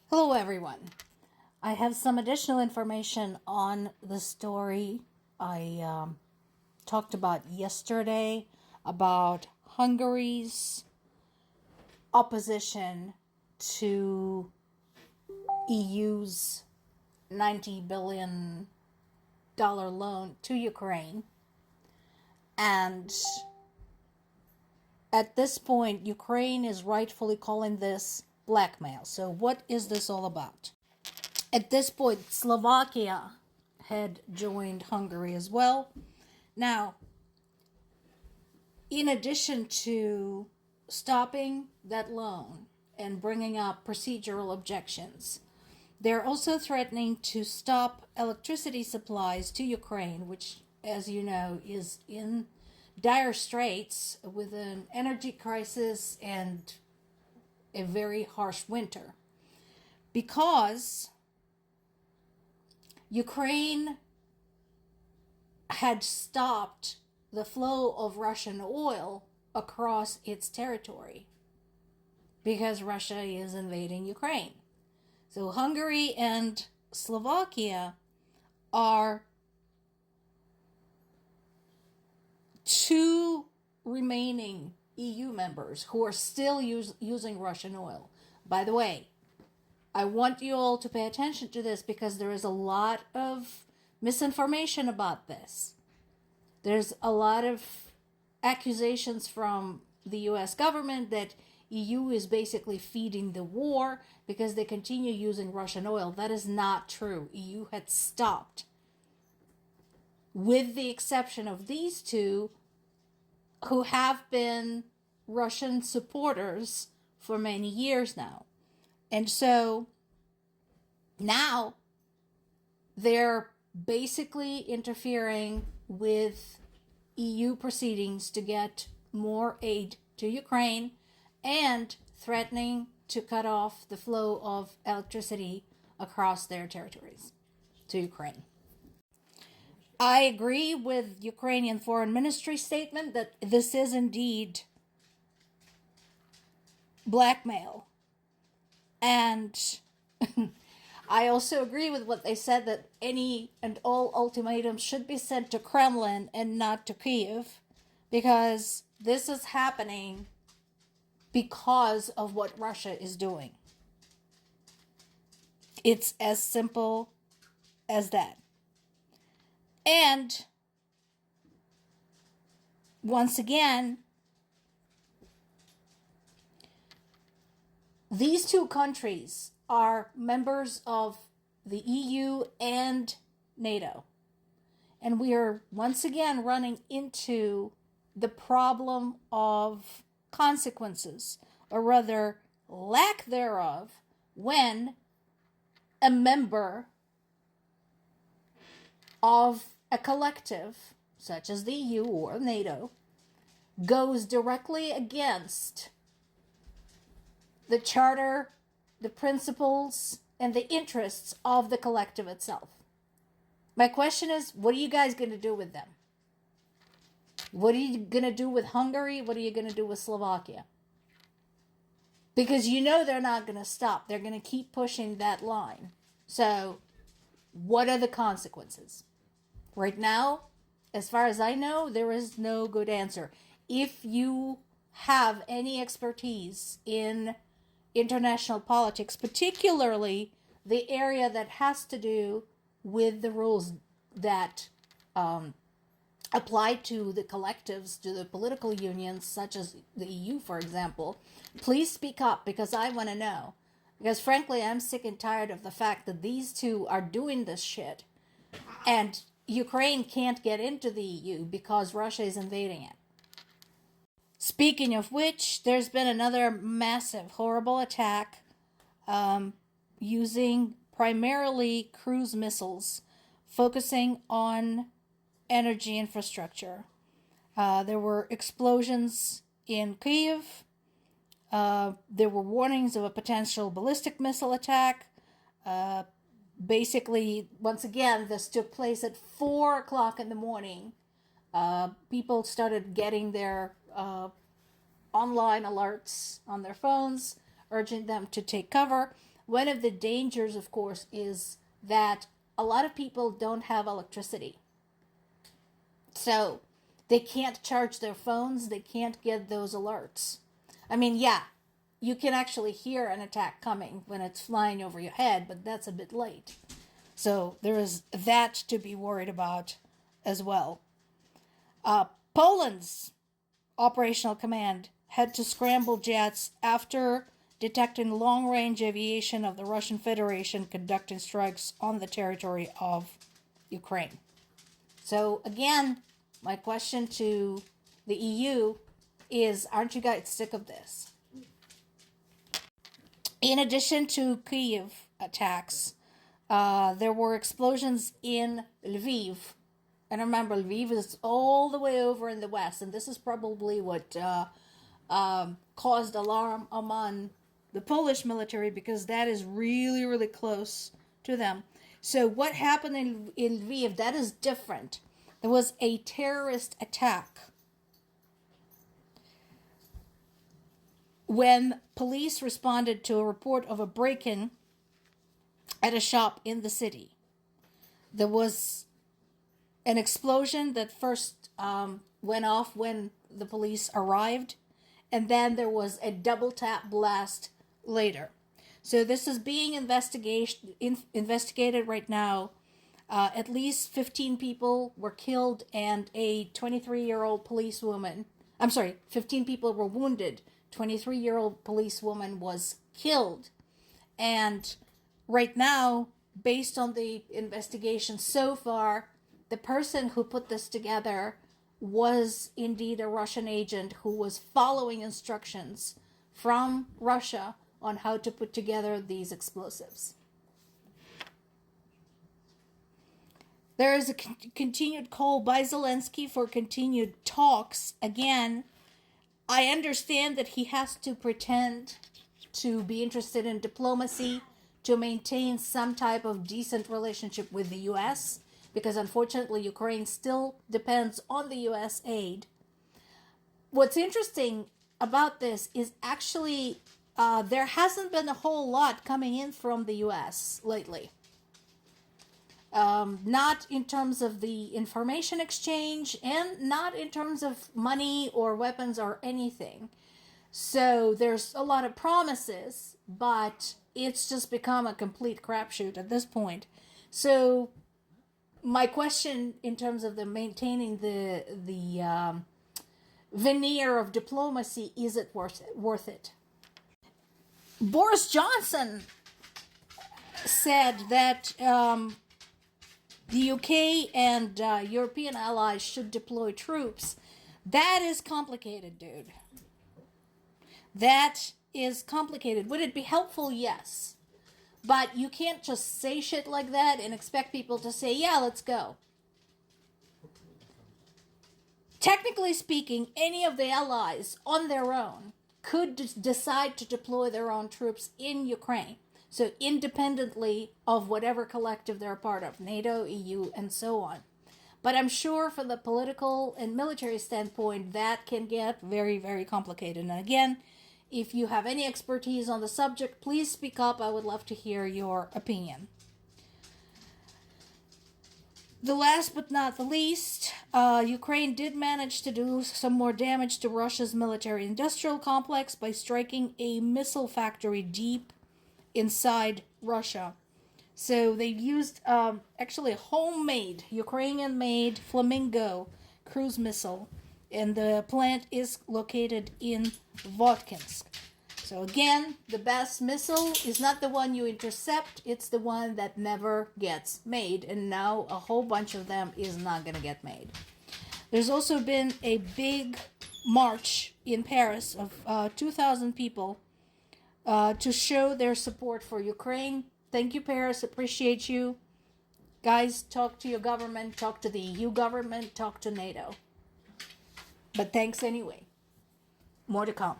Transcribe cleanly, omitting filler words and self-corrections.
Hello, everyone. I have some additional information on the story I talked about yesterday about Hungary's opposition to EU's $90 billion loan to Ukraine. And at this point, Ukraine is rightfully calling this blackmail. So what is this all about? At this point, Slovakia had joined Hungary as well. Now, in addition to stopping that loan and bringing up procedural objections, they're also threatening to stop electricity supplies to Ukraine, which, as you know, is in dire straits with an energy crisis and a very harsh winter. Because Ukraine had stopped the flow of Russian oil across its territory because Russia is invading Ukraine. So Hungary and Slovakia are two remaining EU members who are still using Russian oil. By the way, I want you all to pay attention to this because there is a lot of misinformation about this. There's a lot of accusations from the US government that EU is basically feeding the war because they continue using Russian oil. That is not true. EU had stopped, with the exception of these two who have been Russian supporters for many years now. And so now they're basically interfering with EU proceedings to get more aid to Ukraine and threatening to cut off the flow of electricity across their territories to Ukraine. I agree with Ukrainian Foreign Ministry statement that this is indeed blackmail. And I also agree with what they said that any and all ultimatums should be sent to Kremlin and not to Kyiv, because this is happening because of what Russia is doing. It's as simple as that. And once again, these two countries are members of the EU and NATO. And we are once again running into the problem of consequences, or rather lack thereof, when a member of a collective, such as the EU or NATO, goes directly against the charter, the principles, and the interests of the collective itself. My question is, what are you guys going to do with them? What are you going to do with Hungary? What are you going to do with Slovakia? Because you know they're not going to stop. They're going to keep pushing that line. So, what are the consequences? Right now, as far as I know, there is no good answer. If you have any expertise in international politics, particularly the area that has to do with the rules that apply to the collectives, to the political unions, such as the EU, for example, please speak up, because I want to know. Because frankly, I'm sick and tired of the fact that these two are doing this shit, and Ukraine can't get into the EU because Russia is invading it. Speaking of which, there's been another massive, horrible attack using primarily cruise missiles, focusing on energy infrastructure. There were explosions in Kyiv. There were warnings of a potential ballistic missile attack. Basically, once again, this took place at 4 o'clock in the morning. People started getting their online alerts on their phones, urging them to take cover. one of the dangers, of course, is that a lot of people don't have electricity. So they can't charge their phones, they can't get those alerts. I mean, yeah, you can actually hear an attack coming when it's flying over your head, but that's a bit late. So there is that to be worried about as well. Poland's operational command had to scramble jets after detecting long-range aviation of the Russian Federation conducting strikes on the territory of Ukraine. So again, my question to the EU is, aren't you guys sick of this? In addition to Kyiv attacks, there were explosions in Lviv. And remember, Lviv is all the way over in the west, and this is probably what caused alarm among the Polish military, because that is really, really close to them. So what happened in Lviv, that is different. There was a terrorist attack. When police responded to a report of a break-in at a shop in the city, there was an explosion that first went off when the police arrived, and then there was a double tap blast later. So this is being investigated right now. At least 15 people were killed, and a 23-year-old policewoman, 15 people were wounded. 23-year-old policewoman was killed. And right now, based on the investigation so far, the person who put this together was indeed a Russian agent who was following instructions from Russia on how to put together these explosives. There is a continued call by Zelensky for continued talks. Again, I understand that he has to pretend to be interested in diplomacy to maintain some type of decent relationship with the U.S., because unfortunately Ukraine still depends on the U.S. aid. What's interesting about this is actually there hasn't been a whole lot coming in from the U.S. lately. Not in terms of the information exchange, and not in terms of money or weapons or anything. So there's a lot of promises, but it's just become a complete crapshoot at this point. So my question in terms of the maintaining the veneer of diplomacy, is it worth it? Boris Johnson said that the UK and European allies should deploy troops. That is complicated, dude. That is complicated. Would it be helpful? Yes. But you can't just say shit like that and expect people to say, yeah, let's go. Technically speaking, any of the allies on their own could decide to deploy their own troops in Ukraine. So independently of whatever collective they're a part of, NATO, EU, and so on. But I'm sure from the political and military standpoint, that can get very, very complicated. And again, if you have any expertise on the subject, please speak up. I would love to hear your opinion. The last but not the least, Ukraine did manage to do some more damage to Russia's military-industrial complex by striking a missile factory deep inside Russia. So they used actually a homemade, Ukrainian-made Flamingo cruise missile, and the plant is located in Votkinsk. So again, the best missile is not the one you intercept, it's the one that never gets made, and now a whole bunch of them is not going to get made. There's also been a big march in Paris of 2,000 people to show their support for Ukraine. Thank you, Paris. Appreciate you. Guys, talk to your government, talk to the EU government, talk to NATO. But thanks anyway. More to come.